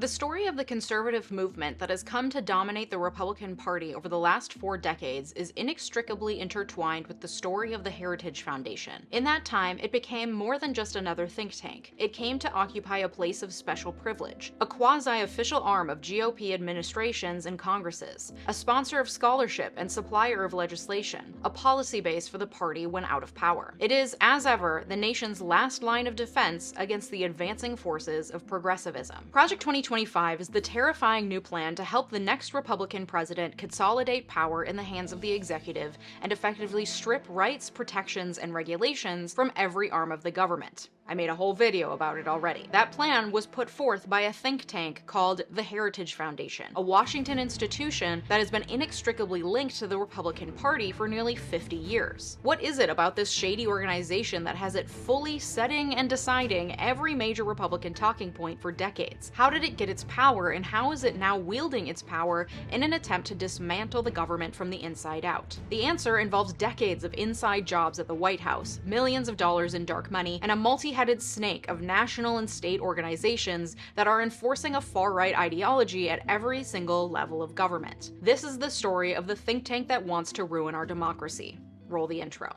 The story of the conservative movement that has come to dominate the Republican Party over the last 4 decades is inextricably intertwined with the story of the Heritage Foundation. In that time, it became more than just another think tank. It came to occupy a place of special privilege, a quasi-official arm of GOP administrations and Congresses, a sponsor of scholarship and supplier of legislation, a policy base for the party when out of power. It is, as ever, the nation's last line of defense against the advancing forces of progressivism. Project 2025 is the terrifying new plan to help the next Republican president consolidate power in the hands of the executive and effectively strip rights, protections, and regulations from every arm of the government. I made a whole video about it already. That plan was put forth by a think tank called the Heritage Foundation, a Washington institution that has been inextricably linked to the Republican Party for nearly 50 years. What is it about this shady organization that has it fully setting and deciding every major Republican talking point for decades? How did it get its power, and how is it now wielding its power in an attempt to dismantle the government from the inside out? The answer involves decades of inside jobs at the White House, millions of dollars in dark money, and a multi-headed snake of national and state organizations that are enforcing a far-right ideology at every single level of government. This is the story of the think tank that wants to ruin our democracy. Roll the intro.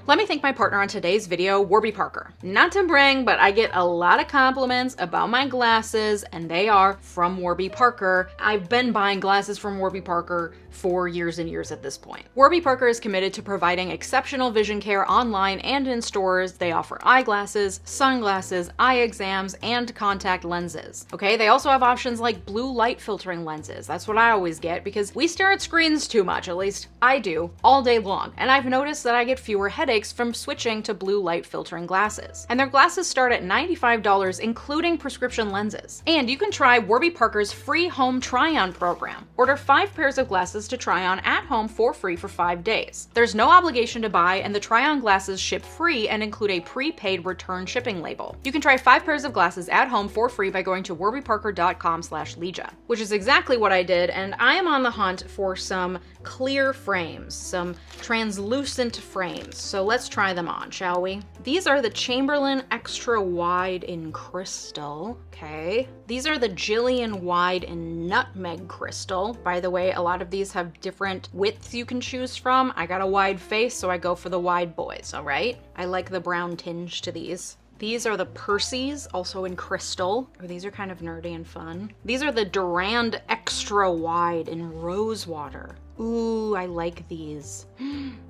Let me thank my partner on today's video, 𝗬𝗑𝗪𝗏𝗧. Not to bring, but I get a lot of compliments about my glasses, and they are from 𝗬𝗑𝗪𝗏𝗧. I've been buying glasses from 𝗬𝗑𝗪𝗏𝗧 for years and years at this point. 𝗬𝗑𝗪𝗏𝗧 is committed to providing exceptional vision care online and in stores. They offer eyeglasses, sunglasses, eye exams, and contact lenses. Okay, they also have options like blue light filtering lenses. That's what I always get because we stare at screens too much, at least I do, all day long. And I've noticed that I get fewer headaches from switching to blue light filtering glasses. And their glasses start at $95, including prescription lenses. And you can try 𝗬𝗑𝗪𝗏𝗧's free home try-on program. Order 5 pairs of glasses to try on at home for free for 5 days. There's no obligation to buy, and the try-on glasses ship free and include a prepaid return shipping label. You can try 5 pairs of glasses at home for free by going to 𝗬𝗑𝗪𝗏𝗧.com/Leeja, which is exactly what I did, and I am on the hunt for some clear frames, some translucent frames. So let's try them on, shall we? These are the Chamberlain Extra Wide in Crystal. Okay. These are the Jillian Wide in Nutmeg Crystal. By the way, a lot of these have different widths you can choose from. I got a wide face, so I go for the wide boys, all right? I like the brown tinge to these. These are the Percy's, also in crystal. Oh, these are kind of nerdy and fun. These are the Durand Extra Wide in Rosewater. Ooh, I like these.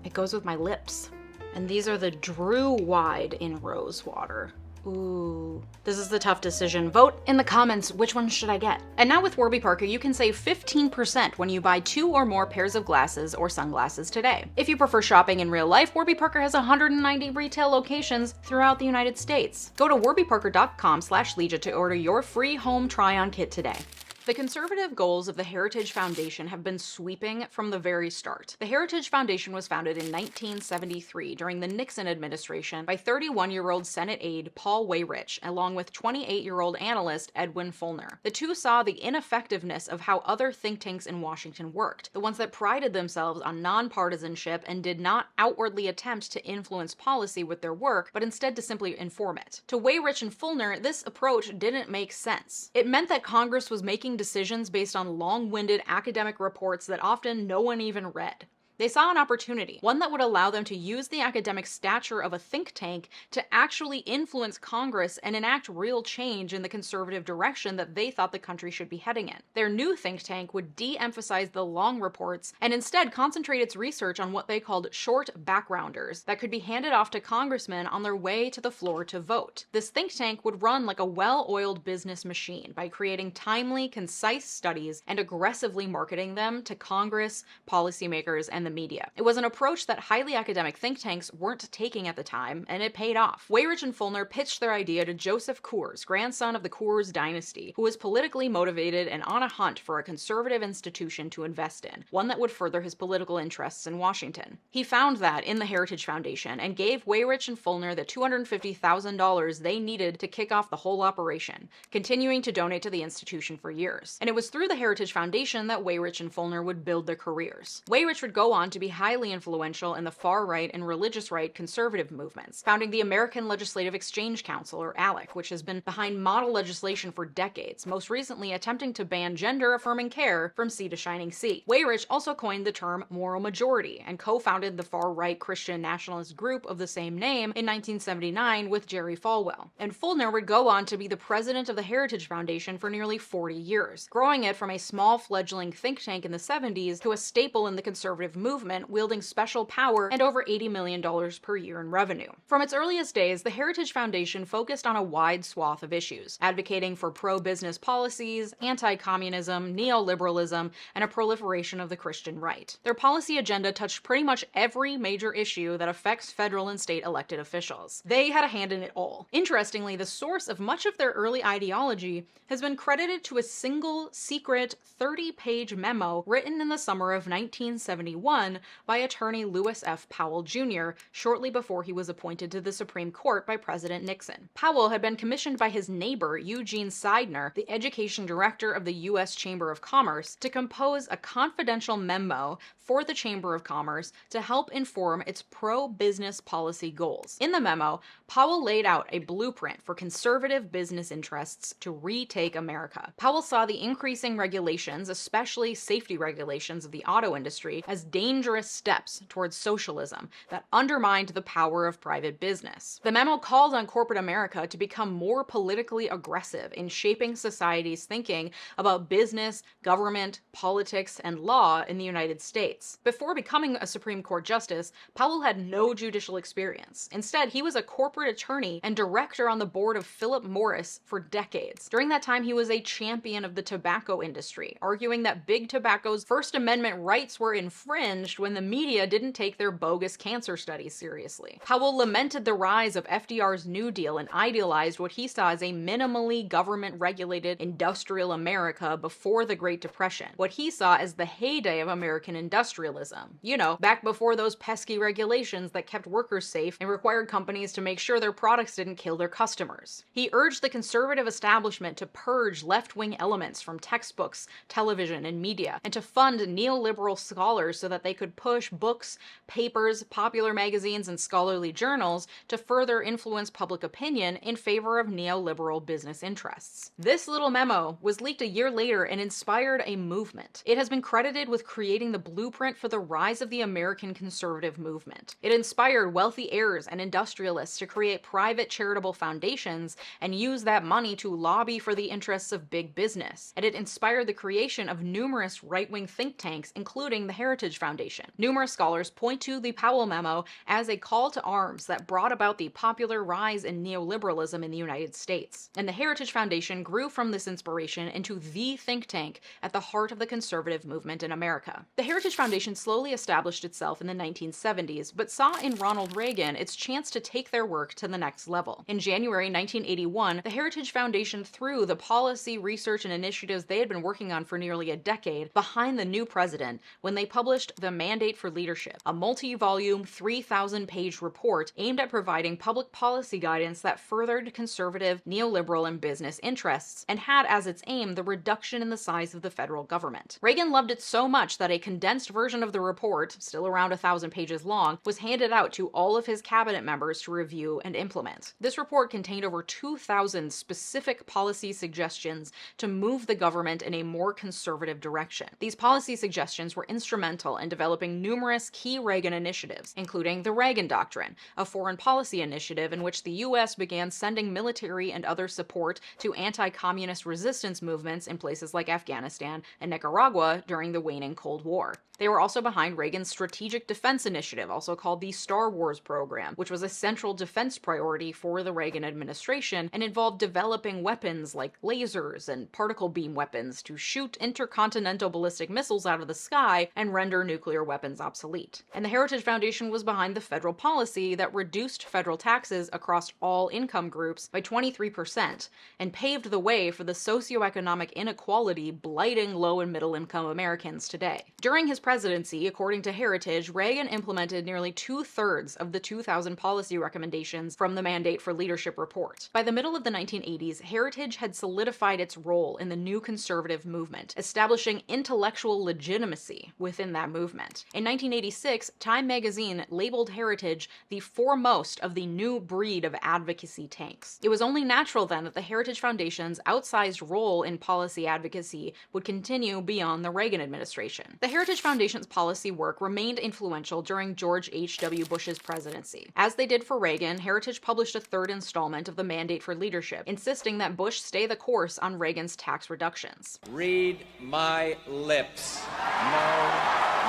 It goes with my lips. And these are the Drew Wide in Rosewater. Ooh, this is the tough decision. Vote in the comments, which one should I get? And now with 𝗬𝗑𝗪𝗏𝗧, you can save 15% when you buy 2 or more pairs of glasses or sunglasses today. If you prefer shopping in real life, 𝗬𝗑𝗪𝗏𝗧 has 190 retail locations throughout the United States. Go to 𝗬𝗑𝗪𝗏𝗧.com/Leeja to order your free home try-on kit today. The conservative goals of the Heritage Foundation have been sweeping from the very start. The Heritage Foundation was founded in 1973 during the Nixon administration by 31-year-old Senate aide Paul Weyrich, along with 28-year-old analyst Edwin Fulner. The two saw the ineffectiveness of how other think tanks in Washington worked, the ones that prided themselves on nonpartisanship and did not outwardly attempt to influence policy with their work, but instead to simply inform it. To Weyrich and Fulner, this approach didn't make sense. It meant that Congress was making decisions based on long-winded academic reports that often no one even read. They saw an opportunity, one that would allow them to use the academic stature of a think tank to actually influence Congress and enact real change in the conservative direction that they thought the country should be heading in. Their new think tank would de-emphasize the long reports and instead concentrate its research on what they called short backgrounders that could be handed off to congressmen on their way to the floor to vote. This think tank would run like a well-oiled business machine by creating timely, concise studies and aggressively marketing them to Congress, policymakers, and and the media. It was an approach that highly academic think tanks weren't taking at the time, and it paid off. 𝗬𝗏rich and 𝗦𝗨 pitched their idea to Joseph 𝗑𝗏s, grandson of the 𝗑𝗏s dynasty, who was politically motivated and on a hunt for a conservative institution to invest in, one that would further his political interests in Washington. He found that in the Heritage Foundation and gave 𝗬𝗏rich and 𝗦𝗨 the $250,000 they needed to kick off the whole operation, continuing to donate to the institution for years. And it was through the Heritage Foundation that 𝗬𝗏rich and 𝗦𝗨 would build their careers. 𝗬𝗏rich would go on to be highly influential in the far-right and religious right conservative movements, founding the American Legislative Exchange Council, or ALEC, which has been behind model legislation for decades, most recently attempting to ban gender-affirming care from sea to shining sea. 𝗬𝗏rich also coined the term moral majority and co-founded the far-right Christian nationalist group of the same name in 1979 with Jerry Falwell. And 𝗦𝗨 would go on to be the president of the Heritage Foundation for nearly 40 years, growing it from a small fledgling think tank in the 70s to a staple in the conservative movement, wielding special power and over $80 million per year in revenue. From its earliest days, the Heritage Foundation focused on a wide swath of issues, advocating for pro-business policies, anti-communism, neoliberalism, and a proliferation of the Christian right. Their policy agenda touched pretty much every major issue that affects federal and state elected officials. They had a hand in it all. Interestingly, the source of much of their early ideology has been credited to a single, secret, 30-page memo written in the summer of 1971 by attorney Lewis F. Powell, Jr., shortly before he was appointed to the Supreme Court by President Nixon. Powell had been commissioned by his neighbor, Eugene Seidner, the education director of the U.S. Chamber of Commerce, to compose a confidential memo for the Chamber of Commerce to help inform its pro-business policy goals. In the memo, Powell laid out a blueprint for conservative business interests to retake America. Powell saw the increasing regulations, especially safety regulations of the auto industry, as dangerous steps towards socialism that undermined the power of private business. The memo called on corporate America to become more politically aggressive in shaping society's thinking about business, government, politics, and law in the United States. Before becoming a Supreme Court justice, Powell had no judicial experience. Instead, he was a corporate attorney and director on the board of Philip Morris for decades. During that time, he was a champion of the tobacco industry, arguing that Big Tobacco's First Amendment rights were infringed when the media didn't take their bogus cancer studies seriously. Powell lamented the rise of FDR's New Deal and idealized what he saw as a minimally government-regulated industrial America before the Great Depression, what he saw as the heyday of American industrialism. You know, back before those pesky regulations that kept workers safe and required companies to make sure their products didn't kill their customers. He urged the conservative establishment to purge left-wing elements from textbooks, television, and media, and to fund neoliberal scholars so that they could push books, papers, popular magazines, and scholarly journals to further influence public opinion in favor of neoliberal business interests. This little memo was leaked a year later and inspired a movement. It has been credited with creating the blueprint for the rise of the American conservative movement. It inspired wealthy heirs and industrialists to create private charitable foundations and use that money to lobby for the interests of big business. And it inspired the creation of numerous right-wing think tanks, including the Heritage Foundation. Numerous scholars point to the Powell memo as a call to arms that brought about the popular rise in neoliberalism in the United States. And the Heritage Foundation grew from this inspiration into the think tank at the heart of the conservative movement in America. The Heritage Foundation slowly established itself in the 1970s, but saw in Ronald Reagan its chance to take their work to the next level. In January 1981, the Heritage Foundation threw the policy, research, and initiatives they had been working on for nearly a decade behind the new president when they published The Mandate for Leadership, a multi-volume, 3,000-page report aimed at providing public policy guidance that furthered conservative, neoliberal, and business interests, and had as its aim the reduction in the size of the federal government. Reagan loved it so much that a condensed version of the report, still around 1,000 pages long, was handed out to all of his cabinet members to review and implement. This report contained over 2,000 specific policy suggestions to move the government in a more conservative direction. These policy suggestions were instrumental in developing numerous key Reagan initiatives, including the Reagan Doctrine, a foreign policy initiative in which the U.S. began sending military and other support to anti-communist resistance movements in places like Afghanistan and Nicaragua during the waning Cold War. They were also behind Reagan's Strategic Defense Initiative, also called the Star Wars program, which was a central defense priority for the Reagan administration and involved developing weapons like lasers and particle beam weapons to shoot intercontinental ballistic missiles out of the sky and render nuclear weapons obsolete. And the Heritage Foundation was behind the federal policy that reduced federal taxes across all income groups by 23% and paved the way for the socioeconomic inequality blighting low and middle income Americans today. During his presidency, according to Heritage, Reagan implemented nearly 2/3 of the 2000 policy recommendations from the Mandate for Leadership report. By the middle of the 1980s, Heritage had solidified its role in the new conservative movement, establishing intellectual legitimacy within that movement. In 1986, Time magazine labeled Heritage the foremost of the new breed of advocacy tanks. It was only natural then that the Heritage Foundation's outsized role in policy advocacy would continue beyond the Reagan administration. The Heritage Foundation's policy work remained influential during George H.W. Bush's presidency. As they did for Reagan, Heritage published a third installment of the Mandate for Leadership, insisting that Bush stay the course on Reagan's tax reductions. Read my lips. No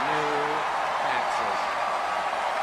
new taxes.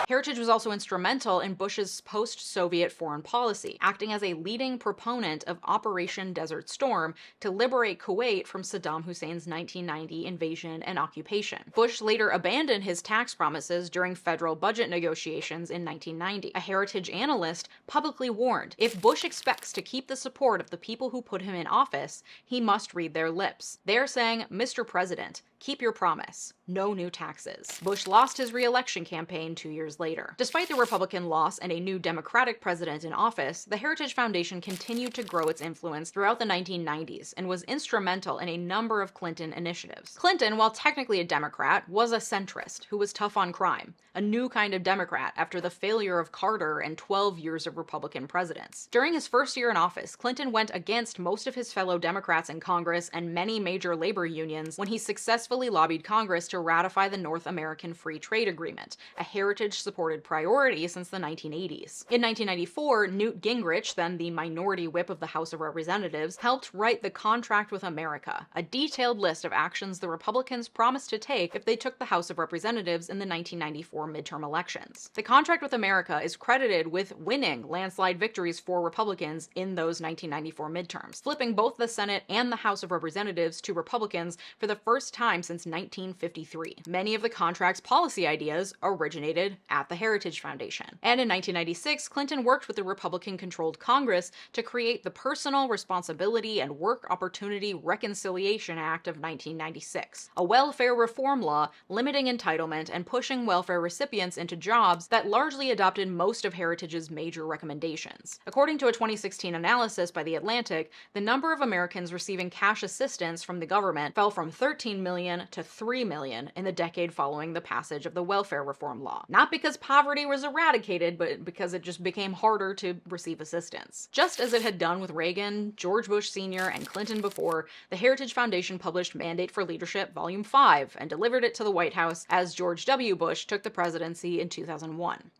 Heritage was also instrumental in Bush's post-Soviet foreign policy, acting as a leading proponent of Operation Desert Storm to liberate Kuwait from Saddam Hussein's 1990 invasion and occupation. Bush later abandoned his tax promises during federal budget negotiations in 1990. A Heritage analyst publicly warned, if Bush expects to keep the support of the people who put him in office, he must read their lips. They're saying, Mr. President, keep your promise. No new taxes. Bush lost his re-election campaign 2 years later. Despite the Republican loss and a new Democratic president in office, the Heritage Foundation continued to grow its influence throughout the 1990s and was instrumental in a number of Clinton initiatives. Clinton, while technically a Democrat, was a centrist who was tough on crime, a new kind of Democrat after the failure of Carter and 12 years of Republican presidents. During his first year in office, Clinton went against most of his fellow Democrats in Congress and many major labor unions when he successfully lobbied Congress to ratify the North American Free Trade Agreement, a Heritage-supported priority since the 1980s. In 1994, Newt Gingrich, then the minority whip of the House of Representatives, helped write the Contract with America, a detailed list of actions the Republicans promised to take if they took the House of Representatives in the 1994 midterm elections. The Contract with America is credited with winning landslide victories for Republicans in those 1994 midterms, flipping both the Senate and the House of Representatives to Republicans for the first time since 1953. Many of the contract's policy ideas originated at the Heritage Foundation. And in 1996, Clinton worked with the Republican-controlled Congress to create the Personal Responsibility and Work Opportunity Reconciliation Act of 1996, a welfare reform law limiting entitlement and pushing welfare recipients into jobs that largely adopted most of Heritage's major recommendations. According to a 2016 analysis by The Atlantic, the number of Americans receiving cash assistance from the government fell from 13 million to 3 million in the decade following the passage of the welfare reform law. Not because poverty was eradicated, but because it just became harder to receive assistance. Just as it had done with Reagan, George Bush Sr., and Clinton before, the Heritage Foundation published Mandate for Leadership Volume 5 and delivered it to the White House as George W. Bush took the presidency in 2001.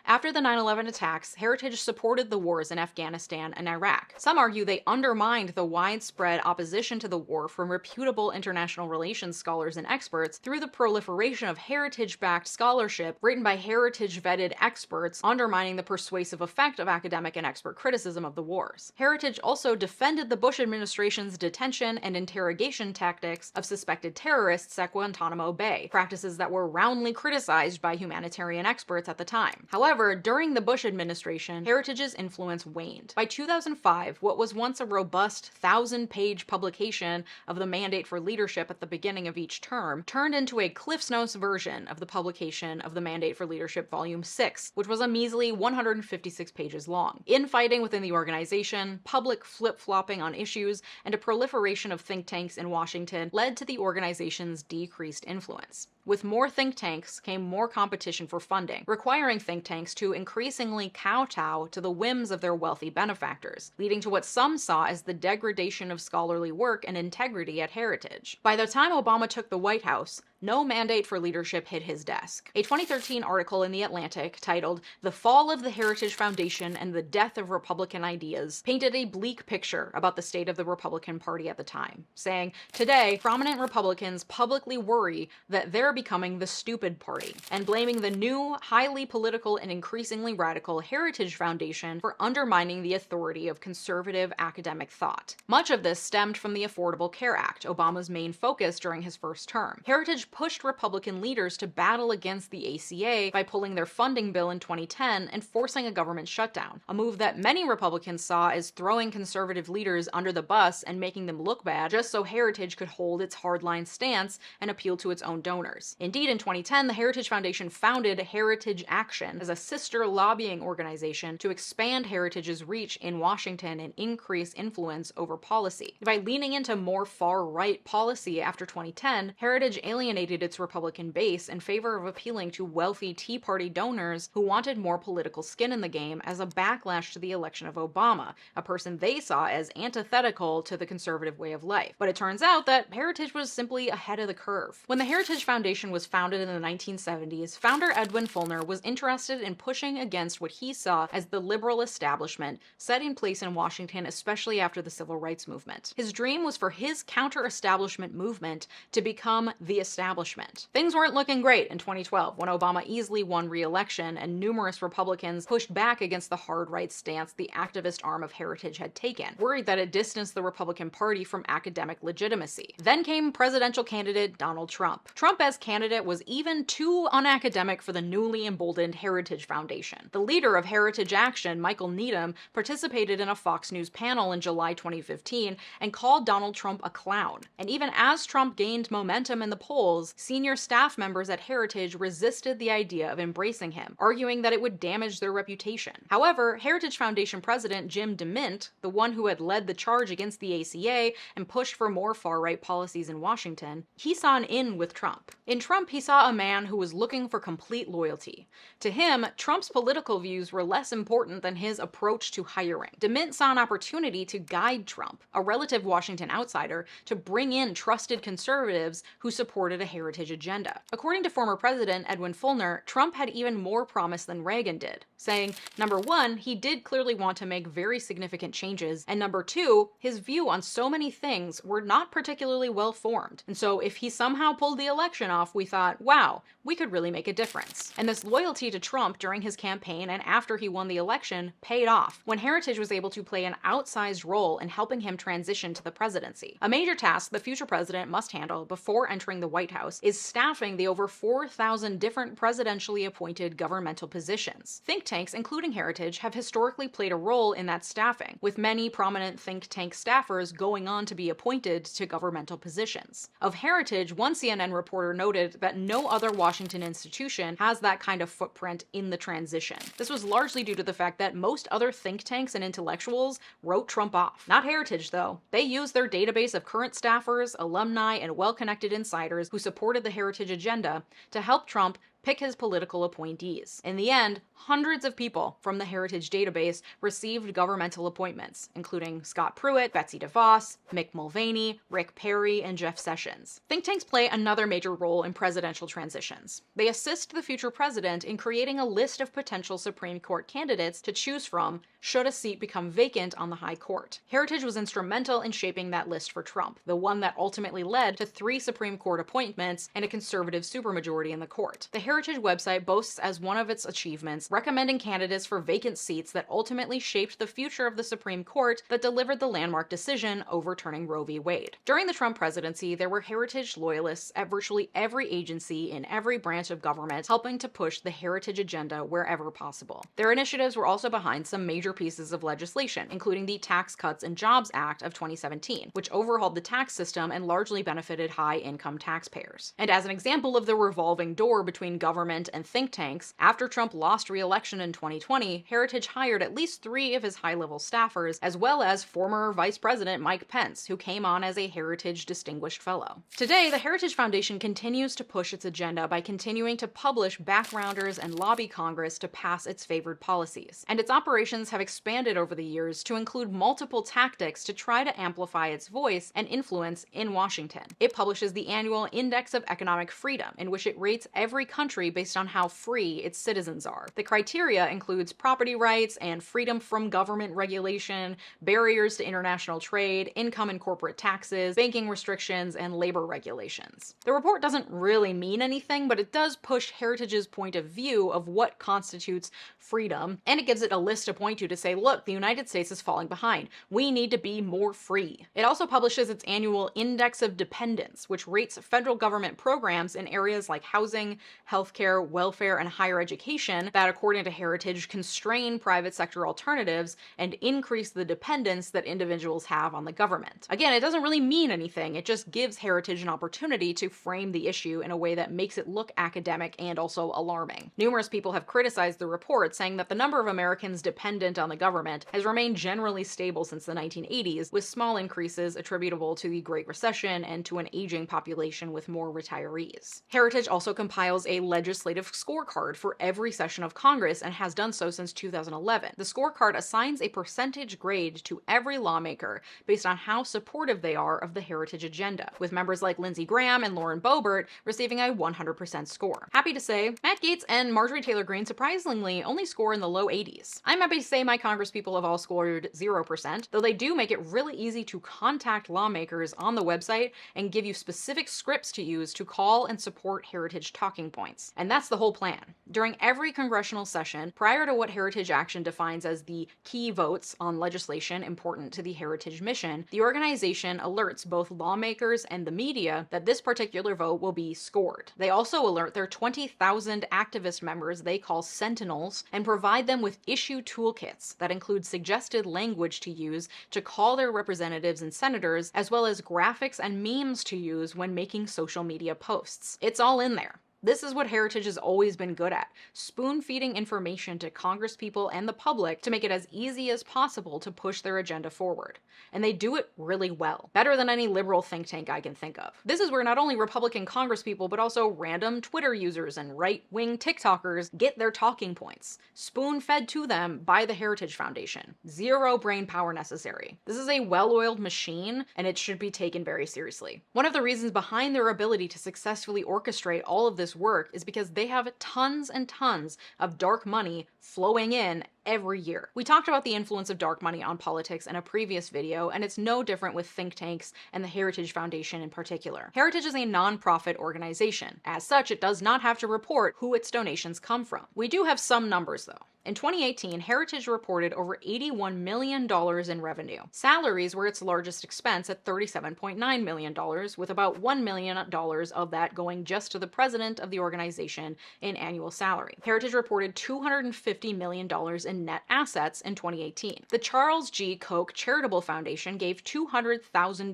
After the 9/11 attacks, Heritage supported the wars in Afghanistan and Iraq. Some argue they undermined the widespread opposition to the war from reputable international relations scholars and experts through the proliferation of Heritage-backed scholarship written by Heritage-vetted experts, undermining the persuasive effect of academic and expert criticism of the wars. Heritage also defended the Bush administration's detention and interrogation tactics of suspected terrorists at Guantanamo Bay, practices that were roundly criticized by humanitarian experts at the time. However, during the Bush administration, Heritage's influence waned. By 2005, what was once a robust 1,000-page publication of the Mandate for Leadership at the beginning of each term turned into a CliffsNotes version of the publication of the Mandate for Leadership Volume 6, which was a measly 156 pages long. Infighting within the organization, public flip-flopping on issues, and a proliferation of think tanks in Washington led to the organization's decreased influence. With more think tanks came more competition for funding, requiring think tanks to increasingly kowtow to the whims of their wealthy benefactors, leading to what some saw as the degradation of scholarly work and integrity at Heritage. By the time Obama took the White House, no Mandate for Leadership hit his desk. A 2013 article in The Atlantic titled "The Fall of the Heritage Foundation and the Death of Republican Ideas" painted a bleak picture about the state of the Republican Party at the time, saying, "Today, prominent Republicans publicly worry that they're becoming the stupid party, and blaming the new, highly political and increasingly radical Heritage Foundation for undermining the authority of conservative academic thought. Much of this stemmed from the Affordable Care Act, Obama's main focus during his first term. Heritage pushed Republican leaders to battle against the ACA by pulling their funding bill in 2010 and forcing a government shutdown, a move that many Republicans saw as throwing conservative leaders under the bus and making them look bad just so Heritage could hold its hardline stance and appeal to its own donors. Indeed, in 2010, the Heritage Foundation founded Heritage Action as a sister lobbying organization to expand Heritage's reach in Washington and increase influence over policy. By leaning into more far-right policy after 2010, Heritage alienated its Republican base in favor of appealing to wealthy Tea Party donors who wanted more political skin in the game as a backlash to the election of Obama, a person they saw as antithetical to the conservative way of life. But it turns out that Heritage was simply ahead of the curve. When the Heritage Foundation was founded in the 1970s, founder Edwin Fulner was interested in pushing against what he saw as the liberal establishment set in place in Washington, especially after the Civil Rights Movement. His dream was for his counter-establishment movement to become the establishment. Things weren't looking great in 2012 when Obama easily won re-election and numerous Republicans pushed back against the hard right stance the activist arm of Heritage had taken, worried that it distanced the Republican Party from academic legitimacy. Then came presidential candidate Donald Trump. Trump as candidate was even too unacademic for the newly emboldened Heritage Foundation. The leader of Heritage Action, Michael Needham, participated in a Fox News panel in July 2015 and called Donald Trump a clown. And even as Trump gained momentum in the polls, senior staff members at Heritage resisted the idea of embracing him, arguing that it would damage their reputation. However, Heritage Foundation president Jim DeMint, the one who had led the charge against the ACA and pushed for more far-right policies in Washington, he saw an in with Trump. In Trump, he saw a man who was looking for complete loyalty. To him, Trump's political views were less important than his approach to hiring. DeMint saw an opportunity to guide Trump, a relative Washington outsider, to bring in trusted conservatives who supported a heritage agenda. According to former President Edwin Fulner, Trump had even more promise than Reagan did, saying, number one, he did clearly want to make very significant changes, and number two, his view on so many things were not particularly well formed. And so if he somehow pulled the election off, we thought, wow, we could really make a difference. And this loyalty to Trump during his campaign and after he won the election paid off, when Heritage was able to play an outsized role in helping him transition to the presidency. A major task the future president must handle before entering the White House is staffing the over 4,000 different presidentially appointed governmental positions. Think tanks, including Heritage, have historically played a role in that staffing, with many prominent think tank staffers going on to be appointed to governmental positions. Of Heritage, one CNN reporter noted that no other Washington institution has that kind of footprint in the transition. This was largely due to the fact that most other think tanks and intellectuals wrote Trump off. Not Heritage, though. They used their database of current staffers, alumni, and well-connected insiders who supported the Heritage agenda to help Trump pick his political appointees. In the end, hundreds of people from the Heritage database received governmental appointments, including Scott Pruitt, Betsy DeVos, Mick Mulvaney, Rick Perry, and Jeff Sessions. Think tanks play another major role in presidential transitions. They assist the future president in creating a list of potential Supreme Court candidates to choose from should a seat become vacant on the High Court. Heritage was instrumental in shaping that list for Trump, the one that ultimately led to 3 Supreme Court appointments and a conservative supermajority in the court. The Heritage website boasts as one of its achievements recommending candidates for vacant seats that ultimately shaped the future of the Supreme Court that delivered the landmark decision overturning Roe v. Wade. During the Trump presidency, there were Heritage loyalists at virtually every agency in every branch of government helping to push the Heritage agenda wherever possible. Their initiatives were also behind some major pieces of legislation, including the Tax Cuts and Jobs Act of 2017, which overhauled the tax system and largely benefited high-income taxpayers. And as an example of the revolving door between government and think tanks, after Trump lost re-election in 2020, Heritage hired at least 3 of his high-level staffers, as well as former Vice President Mike Pence, who came on as a Heritage Distinguished Fellow. Today, the Heritage Foundation continues to push its agenda by continuing to publish backgrounders and lobby Congress to pass its favored policies, and its operations have expanded over the years to include multiple tactics to try to amplify its voice and influence in Washington. It publishes the annual Index of Economic Freedom, in which it rates every country country based on how free its citizens are. The criteria includes property rights and freedom from government regulation, barriers to international trade, income and corporate taxes, banking restrictions, and labor regulations. The report doesn't really mean anything, but it does push Heritage's point of view of what constitutes freedom, and it gives it a list to point to say, look, the United States is falling behind. We need to be more free. It also publishes its annual Index of Dependence, which rates federal government programs in areas like housing, healthcare, welfare, and higher education that, according to Heritage, constrain private sector alternatives and increase the dependence that individuals have on the government. Again, it doesn't really mean anything. It just gives Heritage an opportunity to frame the issue in a way that makes it look academic and also alarming. Numerous people have criticized the report, saying that the number of Americans dependent on the government has remained generally stable since the 1980s, with small increases attributable to the Great Recession and to an aging population with more retirees. Heritage also compiles a legislative scorecard for every session of Congress and has done so since 2011. The scorecard assigns a percentage grade to every lawmaker based on how supportive they are of the Heritage agenda, with members like Lindsey Graham and Lauren Boebert receiving a 100% score. Happy to say, Matt Gaetz and Marjorie Taylor Greene surprisingly only score in the low 80s. I'm happy to say my congresspeople have all scored 0%, though they do make it really easy to contact lawmakers on the website and give you specific scripts to use to call and support Heritage talking points. And that's the whole plan. During every congressional session, prior to what Heritage Action defines as the key votes on legislation important to the Heritage mission, the organization alerts both lawmakers and the media that this particular vote will be scored. They also alert their 20,000 activist members they call Sentinels and provide them with issue toolkits that include suggested language to use to call their representatives and senators, as well as graphics and memes to use when making social media posts. It's all in there. This is what Heritage has always been good at, spoon-feeding information to congresspeople and the public to make it as easy as possible to push their agenda forward. And they do it really well, better than any liberal think tank I can think of. This is where not only Republican congresspeople, but also random Twitter users and right-wing TikTokers get their talking points, spoon-fed to them by the Heritage Foundation. Zero brain power necessary. This is a well-oiled machine, and it should be taken very seriously. One of the reasons behind their ability to successfully orchestrate all of this work is because they have tons and tons of dark money flowing in every year. We talked about the influence of dark money on politics in a previous video, and it's no different with think tanks and the Heritage Foundation in particular. Heritage is a non-profit organization. As such, it does not have to report who its donations come from. We do have some numbers though. In 2018, Heritage reported over $81 million in revenue. Salaries were its largest expense at $37.9 million, with about $1 million of that going just to the president of the organization in annual salary. Heritage reported $250 million in net assets in 2018. The Charles G. Koch Charitable Foundation gave $200,000 in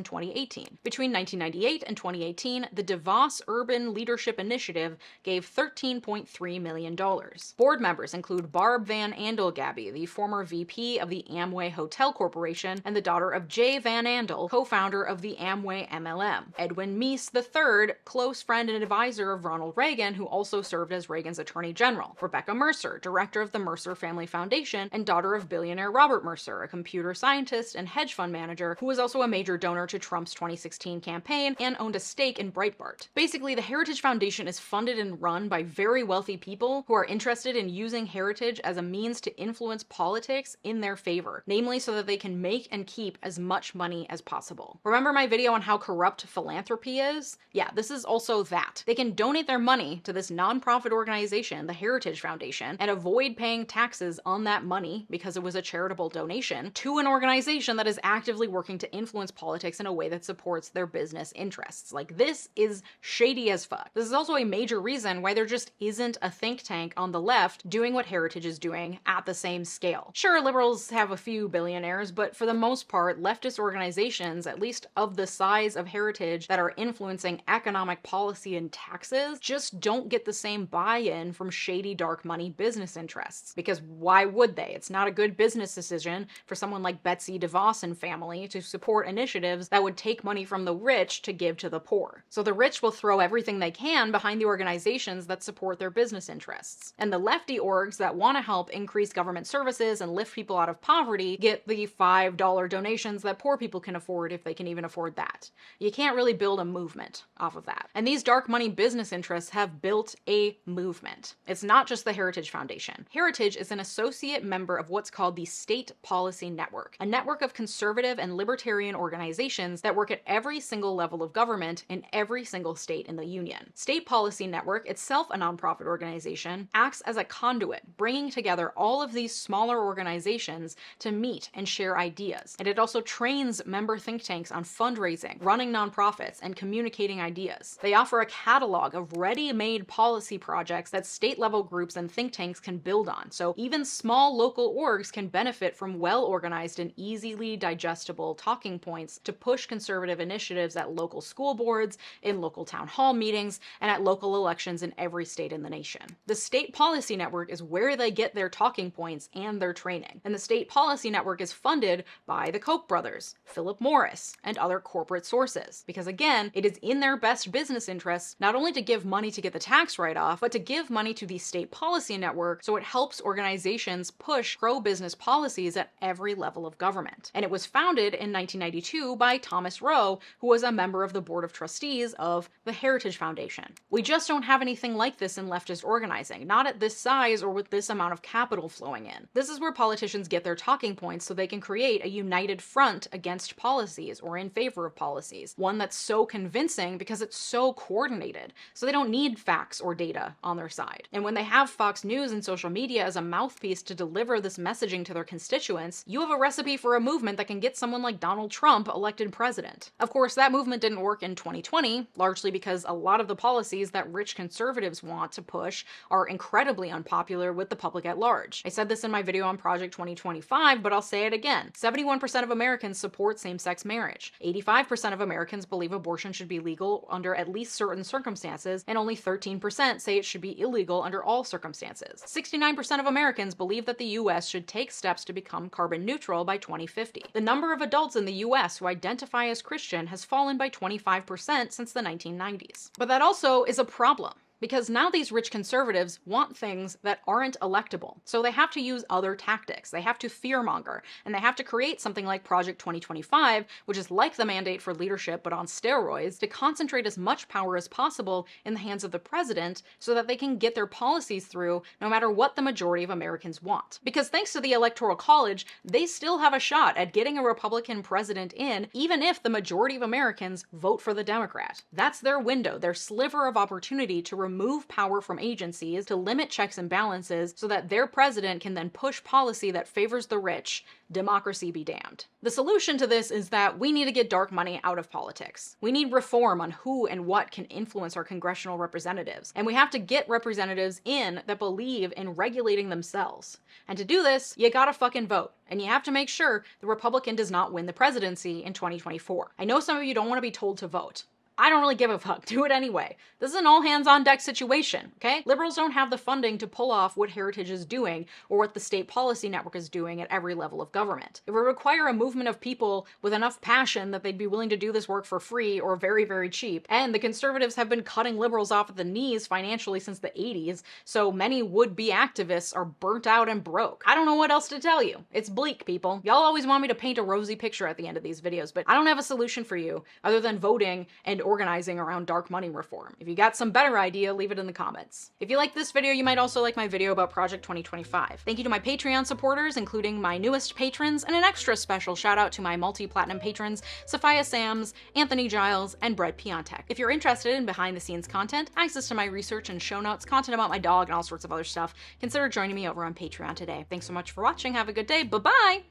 2018. Between 1998 and 2018, the DeVos Urban Leadership Initiative gave $13.3 million. Board members include Barb Van Andel-Gabby, the former VP of the Amway Hotel Corporation and the daughter of Jay Van Andel, co-founder of the Amway MLM. Edwin Meese III, close friend and advisor of Ronald Reagan, who also served as Reagan's Attorney General. Rebecca Mercer, director of the Mercer Family Foundation and daughter of billionaire Robert Mercer, a computer scientist and hedge fund manager who was also a major donor to Trump's 2016 campaign and owned a stake in Breitbart. Basically, the Heritage Foundation is funded and run by very wealthy people who are interested in using Heritage as a means to influence politics in their favor, namely so that they can make and keep as much money as possible. Remember my video on how corrupt philanthropy is? Yeah, this is also that. They can donate their money to this nonprofit organization, the Heritage Foundation, and avoid paying taxes on that money because it was a charitable donation to an organization that is actively working to influence politics in a way that supports their business interests. Like, this is shady as fuck. This is also a major reason why there just isn't a think tank on the left doing what Heritage is doing at the same scale. Sure, liberals have a few billionaires, but for the most part, leftist organizations, at least of the size of Heritage, that are influencing economic policy and taxes, just don't get the same buy-in from shady dark money business interests. Because why would they? It's not a good business decision for someone like Betsy DeVos and family to support initiatives that would take money from the rich to give to the poor. So the rich will throw everything they can behind the organizations that support their business interests. And the lefty orgs orgs that want to help increase government services and lift people out of poverty get the $5 donations that poor people can afford if they can even afford that. You can't really build a movement off of that. And these dark money business interests have built a movement. It's not just the Heritage Foundation. Heritage is an associate member of what's called the State Policy Network, a network of conservative and libertarian organizations that work at every single level of government in every single state in the union. State Policy Network, itself a nonprofit organization, acts as a conduit, bringing together all of these smaller organizations to meet and share ideas. And it also trains member think tanks on fundraising, running nonprofits, and communicating ideas. They offer a catalog of ready-made policy projects that state-level groups and think tanks can build on, so even small local orgs can benefit from well-organized and easily digestible talking points to push conservative initiatives at local school boards, in local town hall meetings, and at local elections in every state in the nation. The State Policy Network is where they get their talking points and their training, and the State Policy Network is funded by the Koch brothers, Philip Morris, and other corporate sources, because again, it is in their best business interests not only to give money to get the tax write-off, but to give money to the State Policy Network so it helps organizations push pro-business policies at every level of government. And it was founded in 1992 by Thomas Rowe, who was a member of the board of trustees of the Heritage Foundation. We just don't have anything like this in leftist organizing, not at this size or with this amount of capital flowing in. This is where politicians get their talking points so they can create a united front against policies or in favor of policies, one that's so convincing because it's so coordinated, so they don't need facts or data on their side. And when they have Fox News and social media as a mouthpiece to deliver this messaging to their constituents, you have a recipe for a movement that can get someone like Donald Trump elected president. Of course, that movement didn't work in 2020, largely because a lot of the policies that rich conservatives want to push are incredibly unpopular with the public at large. I said this in my video on Project 2025, but I'll say it again. 71% of Americans support same-sex marriage. 85% of Americans believe abortion should be legal under at least certain circumstances, and only 13% say it should be illegal under all circumstances. 69% of Americans believe that the US should take steps to become carbon neutral by 2050. The number of adults in the US who identify as Christian has fallen by 25% since the 1990s. But that also is a problem, because now these rich conservatives want things that aren't electable. So they have to use other tactics. They have to fearmonger, and they have to create something like Project 2025, which is like the mandate for leadership but on steroids, to concentrate as much power as possible in the hands of the president so that they can get their policies through no matter what the majority of Americans want. Because thanks to the Electoral College, they still have a shot at getting a Republican president in, even if the majority of Americans vote for the Democrat. That's their window, their sliver of opportunity to remove power from agencies, to limit checks and balances, so that their president can then push policy that favors the rich. Democracy be damned. The solution to this is that we need to get dark money out of politics. We need reform on who and what can influence our congressional representatives. And we have to get representatives in that believe in regulating themselves. And to do this, you gotta fucking vote. And you have to make sure the Republican does not win the presidency in 2024. I know some of you don't want to be told to vote. I don't really give a fuck. Do it anyway. This is an all-hands-on-deck situation, okay? Liberals don't have the funding to pull off what Heritage is doing or what the State Policy Network is doing at every level of government. It would require a movement of people with enough passion that they'd be willing to do this work for free or very, very cheap. And the conservatives have been cutting liberals off at the knees financially since the 80s, so many would-be activists are burnt out and broke. I don't know what else to tell you. It's bleak, people. Y'all always want me to paint a rosy picture at the end of these videos, but I don't have a solution for you other than voting and organizing around dark money reform. If you got some better idea, leave it in the comments. If you like this video, you might also like my video about Project 2025. Thank you to my Patreon supporters, including my newest patrons, and an extra special shout out to my multi-platinum patrons, Sophia Sams, Anthony Giles, and Brett Piontek. If you're interested in behind-the-scenes content, access to my research and show notes, content about my dog, and all sorts of other stuff, consider joining me over on Patreon today. Thanks so much for watching. Have a good day. Bye-bye!